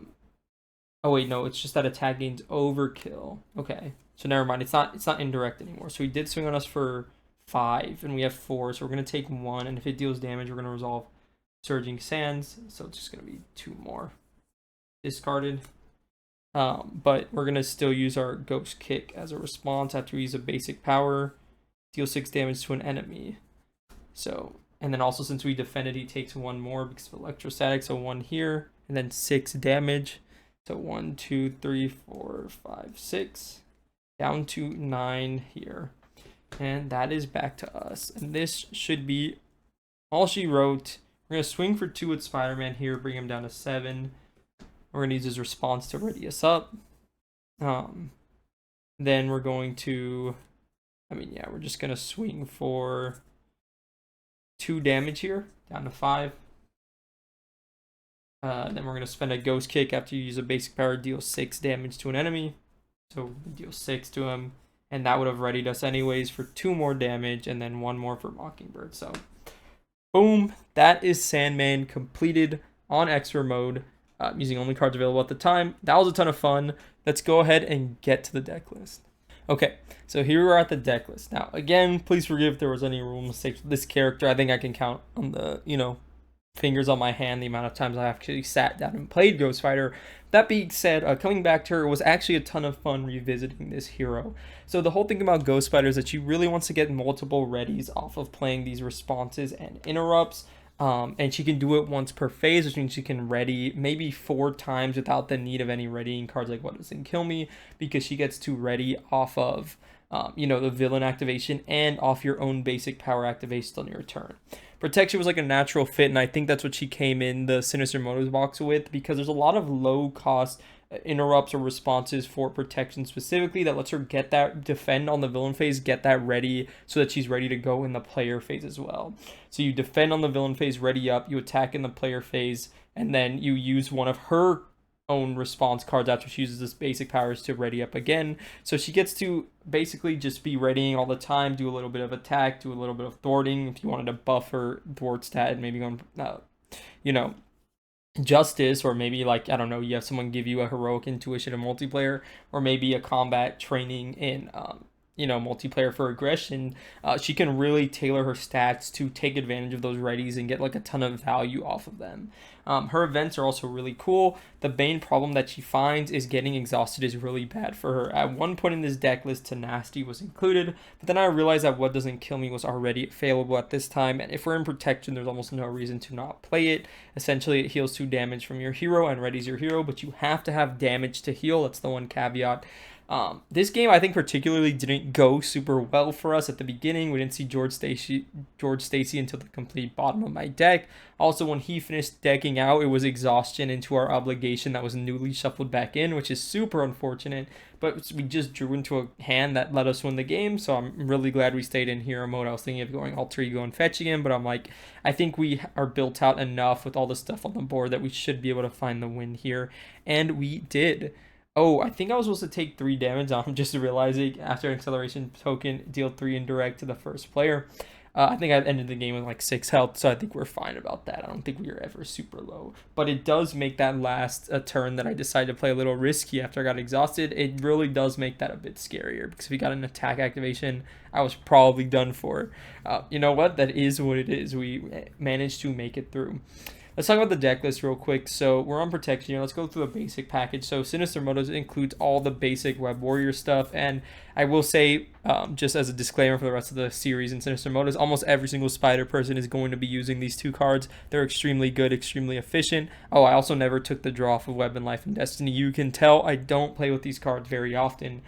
S1: wait, no, it's just that attack gains overkill. Okay. So never mind. It's not indirect anymore. So he did swing on us for 5. And we have 4. So we're going to take 1. And if it deals damage, we're going to resolve Surging Sands. So it's just going to be 2 more. Discarded. But we're going to still use our Ghost Kick as a response after we use a basic power. Deal 6 damage to an enemy. So, and then also since we defended, he takes 1 more because of electrostatic. So 1 here, and then 6 damage. So 1, 2, 3, 4, 5, 6. Down to 9 here. And that is back to us. And this should be all she wrote. We're going to swing for 2 with Spider-Man here, bring him down to 7. We're going to use his response to ready us up. Then we're going to, we're just going to swing for 2 damage here, down to 5. Then we're going to spend a Ghost Kick after you use a basic power, deal 6 damage to an enemy. So we deal 6 to him. And that would have readied us anyways for 2 more damage, and then 1 more for Mockingbird. So, boom, that is Sandman completed on Expert mode. Using only cards available at the time. That was a ton of fun. Let's go ahead and get to the deck list. Okay, so here we're at the deck list. Now, again, please forgive if there was any rule mistakes with this character. I think I can count on the, fingers on my hand the amount of times I actually sat down and played Ghost Fighter. That being said, coming back to her was actually a ton of fun revisiting this hero. So the whole thing about Ghost Fighter is that she really wants to get multiple readies off of playing these responses and interrupts. And she can do it once per phase, which means she can ready maybe 4 times without the need of any readying cards like What Doesn't Kill Me, because she gets to ready off of, the villain activation and off your own basic power activation on your turn. Protection was like a natural fit, and I think that's what she came in the Sinister Motives box with, because there's a lot of low cost interrupts or responses for protection specifically that lets her get that defend on the villain phase, get that ready so that she's ready to go in the player phase as well. So you defend on the villain phase, ready up, you attack in the player phase, and then you use one of her own response cards after she uses this basic powers to ready up again. So she gets to basically just be readying all the time, do a little bit of attack, do a little bit of thwarting if you wanted to buff her thwart stat and maybe go Justice, or maybe like, I don't know, you have someone give you a heroic intuition in multiplayer, or maybe a combat training in multiplayer for aggression. She can really tailor her stats to take advantage of those readies and get like a ton of value off of them. Her events are also really cool. The main problem that she finds is getting exhausted is really bad for her. At one point in this deck list, Tenacity was included, but then I realized that What Doesn't Kill Me was already available at this time, and if we're in protection, there's almost no reason to not play it. Essentially, it heals 2 damage from your hero and readies your hero, but you have to have damage to heal. That's the one caveat. This game, I think, particularly didn't go super well for us at the beginning. We didn't see George Stacy until the complete bottom of my deck. Also, when he finished decking out, it was exhaustion into our obligation that was newly shuffled back in, which is super unfortunate. But we just drew into a hand that let us win the game, so I'm really glad we stayed in hero mode. I was thinking of going alter ego and fetching him, but I'm like, I think we are built out enough with all the stuff on the board that we should be able to find the win here, and we did. Oh, I think I was supposed to take 3 damage. I'm just realizing after an acceleration token, deal 3 indirect to the first player. I think I ended the game with like 6 health, so I think we're fine about that. I don't think we were ever super low. But it does make that last turn that I decided to play a little risky after I got exhausted. It really does make that a bit scarier, because if we got an attack activation, I was probably done for. You know what? That is what it is. We managed to make it through. Let's talk about the deck list real quick. So we're on protection here. Let's go through the basic package. So Sinister Motives includes all the basic Web Warrior stuff. And I will say, just as a disclaimer for the rest of the series in Sinister Motives, almost every single spider person is going to be using these 2 cards. They're extremely good, extremely efficient. Oh, I also never took the draw off of Weapon Life and Destiny. You can tell I don't play with these cards very often.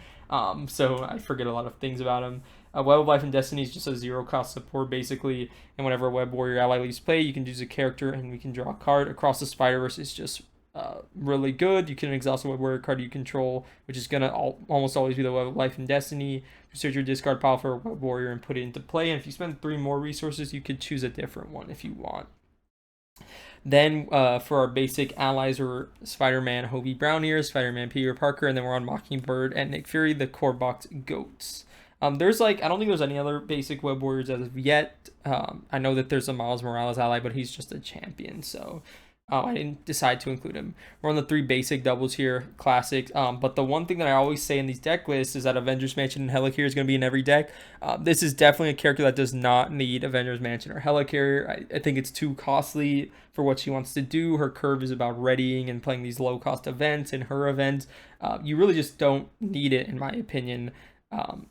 S1: So I forget a lot of things about them. Web of Life and Destiny is just a 0-cost support, basically, and whenever a Web Warrior ally leaves play, you can choose a character and we can draw a card. Across the Spider-Verse is just really good. You can exhaust a Web Warrior card you control, which is going to almost always be the Web of Life and Destiny. Search your discard pile for a Web Warrior and put it into play, and if you spend 3 more resources, you could choose a different one if you want. Then for our basic allies, we're Spider-Man, Hobie Brown here, Spider-Man, Peter Parker, and then we're on Mockingbird and Nick Fury, the core box goats. There's like, I don't think there's any other basic Web Warriors as of yet. I know that there's a Miles Morales ally, but he's just a champion, so I didn't decide to include him. We're on the 3 basic doubles here, classics. But the one thing that I always say in these deck lists is that Avengers Mansion and Helicarrier is going to be in every deck. This is definitely a character that does not need Avengers Mansion or Helicarrier. I think it's too costly for what she wants to do. Her curve is about readying and playing these low-cost events, and her events, you really just don't need it, in my opinion.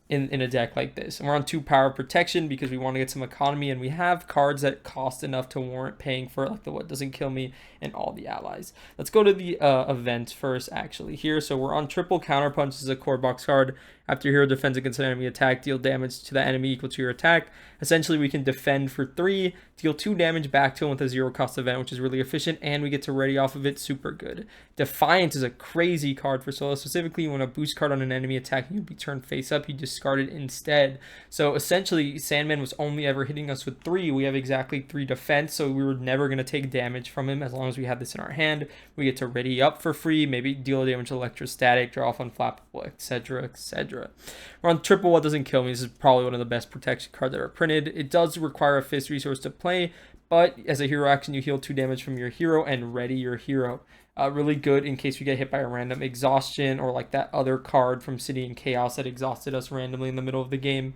S1: In a deck like this. And we're on 2 power protection because we want to get some economy, and we have cards that cost enough to warrant paying for it, like the What Doesn't Kill Me and all the allies. Let's go to the events first, actually, here. So we're on triple counterpunch. This is a core box card. After your hero defends against an enemy attack, deal damage to the enemy equal to your attack. Essentially, we can defend for 3, deal 2 damage back to him with a 0-cost event, which is really efficient, and we get to ready off of it. Super good. Defiance is a crazy card for solo. Specifically, when a boost card on an enemy attacking you be turned face up, you discard it instead. So essentially, Sandman was only ever hitting us with 3. We have exactly 3 defense, so we were never going to take damage from him as long as we have this in our hand. We get to ready up for free, maybe deal damage to electrostatic, draw off unflappable, etc., etc. We're on triple What Doesn't Kill Me. This is probably one of the best protection cards that are printed. It does require a fist resource to play, but as a hero action, you heal 2 damage from your hero and ready your hero. Really good in case we get hit by a random exhaustion, or like that other card from City and Chaos that exhausted us randomly in the middle of the game.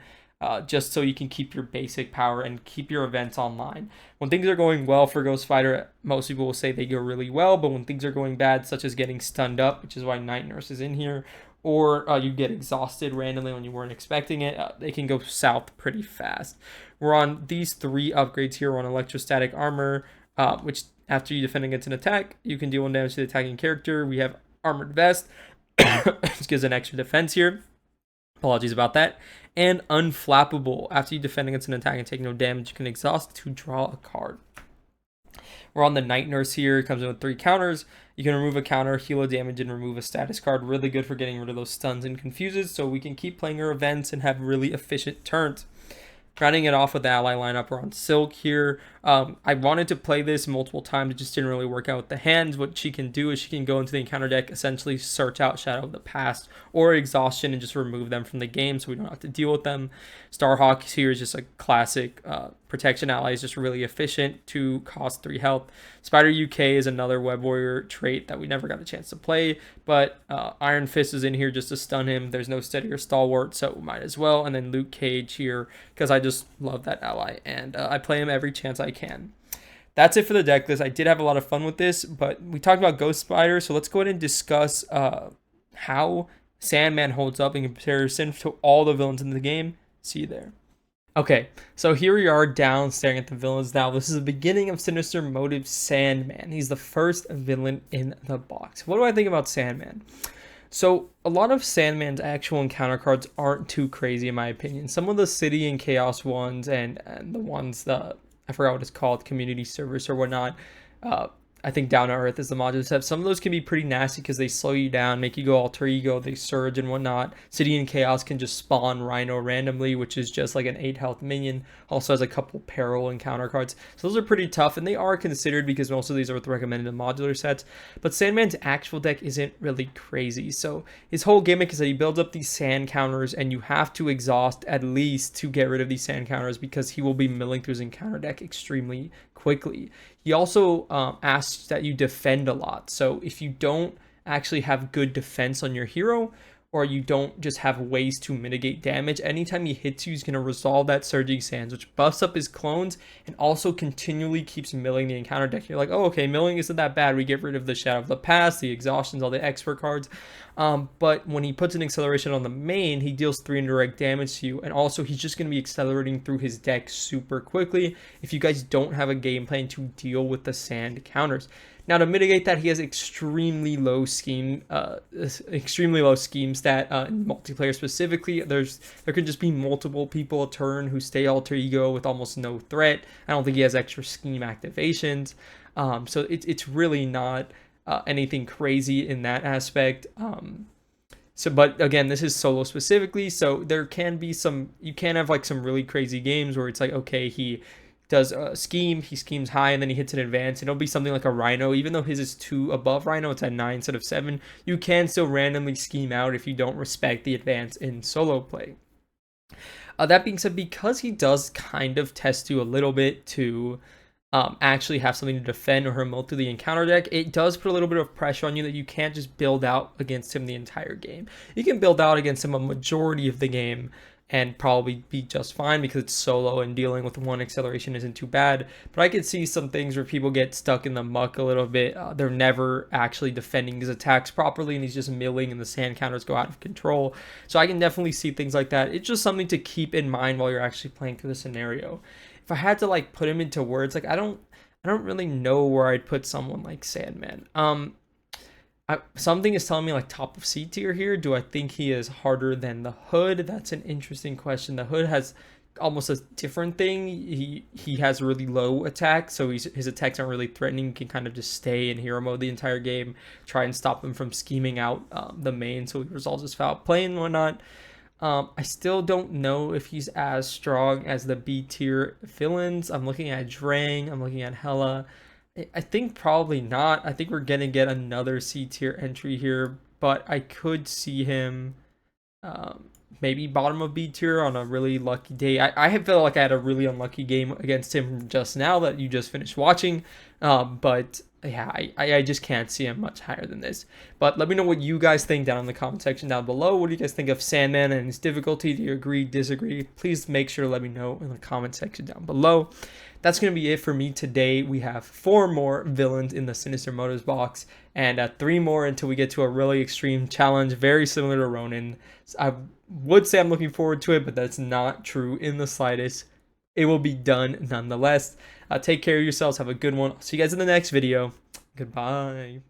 S1: Just so you can keep your basic power and keep your events online. When things are going well for Ghost Fighter, most people will say they go really well, but when things are going bad, such as getting stunned up, which is why Night Nurse is in here, or you get exhausted randomly when you weren't expecting it, they can go south pretty fast. We're on these 3 upgrades here. We're on Electrostatic Armor, which after you defend against an attack, you can deal 1 damage to the attacking character. We have Armored Vest, which gives an extra defense here. Apologies about that. And Unflappable. After you defend against an attack and take no damage, you can exhaust to draw a card. We're on the Night Nurse here. It comes in with 3 counters. You can remove a counter, heal a damage, and remove a status card. Really good for getting rid of those stuns and confuses, so we can keep playing our events and have really efficient turns. Rounding it off with the ally lineup, we're on Silk here. I wanted to play this multiple times. It just didn't really work out with the hands. What she can do is she can go into the encounter deck, essentially search out Shadow of the Past or Exhaustion and just remove them from the game so we don't have to deal with them. Starhawk here is just a classic protection ally. Is just really efficient to cost 3 health. Spider UK is another Web Warrior trait that we never got a chance to play, but Iron Fist is in here just to stun him. There's no Steady or Stalwart, so might as well. And then Luke Cage here because I just love that ally, and I play him every chance I can. That's it for the deck list. I did have a lot of fun with this, but we talked about Ghost Spider, so let's go ahead and discuss how Sandman holds up in comparison to all the villains in the game. See you there. Okay, so here we are down staring at the villains now. This is the beginning of Sinister Motives Sandman. He's the first villain in the box. What do I think about Sandman? So a lot of Sandman's actual encounter cards aren't too crazy in my opinion. Some of the City and Chaos ones and the ones that I forgot what it's called, Community Service or whatnot. I think Down to Earth is the mod set. Some of those can be pretty nasty because they slow you down, make you go alter ego, they surge and whatnot. City and Chaos can just spawn Rhino randomly, which is just like an 8 health minion. Also has a couple peril encounter cards. So those are pretty tough, and they are considered because most of these are with recommended in modular sets. But Sandman's actual deck isn't really crazy. So his whole gimmick is that he builds up these sand counters, and you have to exhaust at least to get rid of these sand counters because he will be milling through his encounter deck extremely quickly. He also asks that you defend a lot. So if you don't actually have good defense on your hero, or you don't just have ways to mitigate damage, anytime he hits you, he's going to resolve that Surging Sands, which buffs up his clones and also continually keeps milling the encounter deck. You're like, oh, okay, milling isn't that bad. We get rid of the Shadow of the Past, the Exhaustions, all the expert cards. But when he puts an acceleration on the main, he deals 3 indirect damage to you. And also, he's just going to be accelerating through his deck super quickly if you guys don't have a game plan to deal with the sand counters. Now, to mitigate that, he has extremely low scheme stat in multiplayer specifically. There could just be multiple people a turn who stay alter ego with almost no threat. I don't think he has extra scheme activations. So it's really not anything crazy in that aspect. But again, this is solo specifically, so there can be you can have like some really crazy games where it's like, okay, he does a scheme, he schemes high, and then he hits an advance. It'll be something like a Rhino. Even though his is 2 above Rhino, it's at 9 instead of 7. You can still randomly scheme out if you don't respect the advance in solo play. That being said, because he does kind of test you a little bit to actually have something to defend or remote through the encounter deck, it does put a little bit of pressure on you that you can't just build out against him the entire game. You can build out against him a majority of the game and probably be just fine because it's solo and dealing with 1 acceleration isn't too bad. But I could see some things where people get stuck in the muck a little bit. They're never actually defending his attacks properly, and he's just milling and the sand counters go out of control. So I can definitely see things like that. It's just something to keep in mind while you're actually playing through the scenario. If I had to like put him into words, like I don't really know where I'd put someone like Sandman. Something is telling me like top of C tier here. Do I think he is harder than the Hood? That's an interesting question. The Hood has almost a different thing. He has really low attack, so his attacks aren't really threatening. He can kind of just stay in hero mode the entire game, try and stop him from scheming out the main, so he resolves his foul play and whatnot. I still don't know if he's as strong as the B tier villains. I'm looking at Drang, I'm looking at Hela. I think probably not. I think we're going to get another C tier entry here, but I could see him maybe bottom of B tier on a really lucky day. I feel like I had a really unlucky game against him just now that you just finished watching, but yeah, I just can't see him much higher than this. But let me know what you guys think down in the comment section down below. What do you guys think of Sandman and his difficulty? Do you agree, disagree? Please make sure to let me know in the comment section down below. That's going to be it for me today. We have 4 more villains in the Sinister Motives box, and 3 more until we get to a really extreme challenge, very similar to Ronin. I would say I'm looking forward to it, but that's not true in the slightest. It will be done nonetheless. Take care of yourselves. Have a good one. I'll see you guys in the next video. Goodbye.